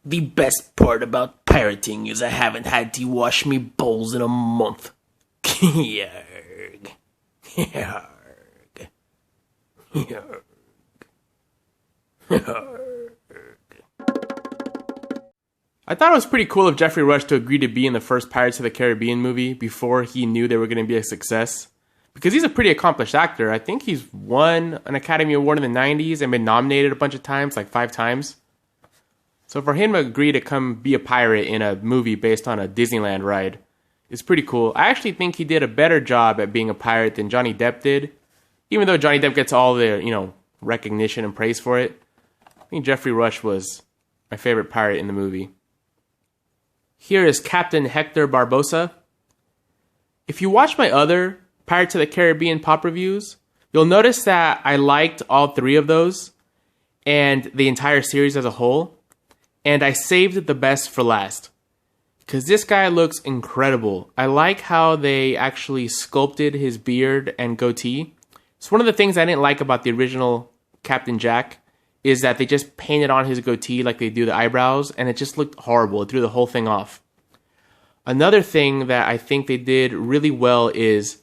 The best part about pirating is I haven't had to wash me bowls in a month. Yarg. Yarg. Yarg. Yarg. I thought it was pretty cool of Jeffrey Rush to agree to be in the first Pirates of the Caribbean movie before he knew they were going to be a success. Because he's a pretty accomplished actor. I think he's won an Academy Award in the 90s and been nominated a bunch of times, like 5 times. So for him to agree to come be a pirate in a movie based on a Disneyland ride is pretty cool. I actually think he did a better job at being a pirate than Johnny Depp did. Even though Johnny Depp gets all the, recognition and praise for it. I think Jeffrey Rush was my favorite pirate in the movie. Here is Captain Hector Barbosa. If you watch my other Pirates of the Caribbean pop reviews, you'll notice that I liked all 3 of those and the entire series as a whole. And I saved the best for last. Because this guy looks incredible. I like how they actually sculpted his beard and goatee. It's one of the things I didn't like about the original Captain Jack is that they just painted on his goatee like they do the eyebrows, and it just looked horrible. It threw the whole thing off. Another thing that I think they did really well is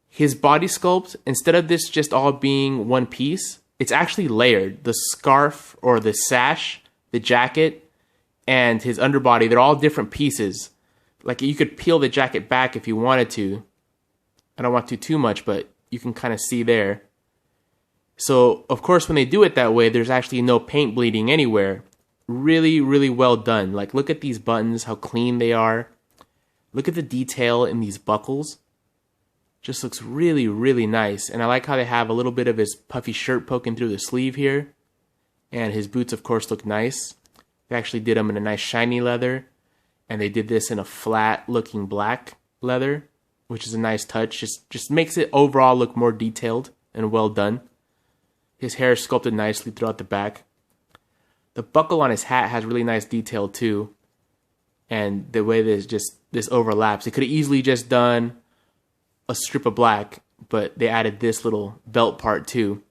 his body sculpt. Instead of this just all being one piece, it's actually layered. The scarf or the sash, the jacket, and his underbody, they're all different pieces. Like you could peel the jacket back if you wanted to. I don't want to too much, but you can kind of see there. So, of course, when they do it that way, there's actually no paint bleeding anywhere. Really, really well done. Like, look at these buttons, how clean they are. Look at the detail in these buckles. Just looks really, really nice. And I like how they have a little bit of his puffy shirt poking through the sleeve here. And his boots, of course, look nice. They actually did them in a nice shiny leather. And they did this in a flat-looking black leather, which is a nice touch. Just makes it overall look more detailed and well done. His hair is sculpted nicely throughout the back. The buckle on his hat has really nice detail too. And the way this overlaps. They could have easily just done a strip of black, but they added this little belt part too.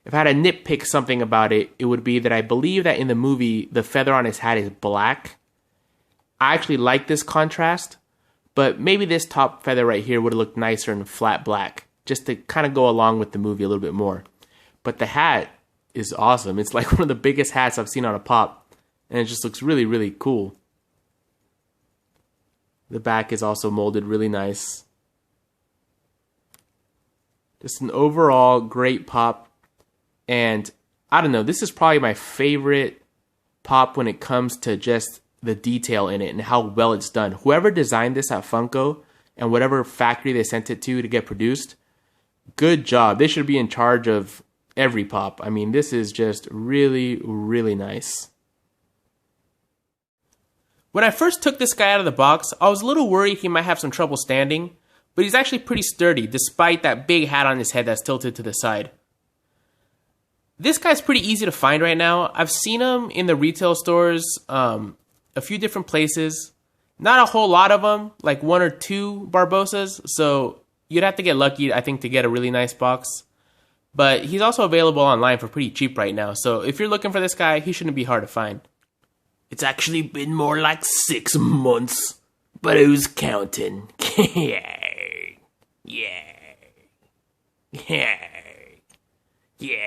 If I had to nitpick something about it, it would be that I believe that in the movie, the feather on his hat is black. I actually like this contrast, but maybe this top feather right here would have looked nicer in flat black, just to kind of go along with the movie a little bit more. But the hat is awesome. It's like one of the biggest hats I've seen on a pop. And it just looks really, really cool. The back is also molded really nice. Just an overall great pop. And I don't know, this is probably my favorite pop when it comes to just the detail in it and how well it's done. Whoever designed this at Funko and whatever factory they sent it to get produced, good job. They should be in charge of every pop. I mean, this is just really, really nice. When I first took this guy out of the box, I was a little worried he might have some trouble standing, but he's actually pretty sturdy despite that big hat on his head that's tilted to the side. This guy's pretty easy to find right now. I've seen him in the retail stores, a few different places. Not a whole lot of them, like 1 or 2 Barbossas, so you'd have to get lucky, I think, to get a really nice box. But he's also available online for pretty cheap right now. So if you're looking for this guy, he shouldn't be hard to find. It's actually been more like 6 months. But who's counting? Yeah. Yeah. Yeah. Yeah.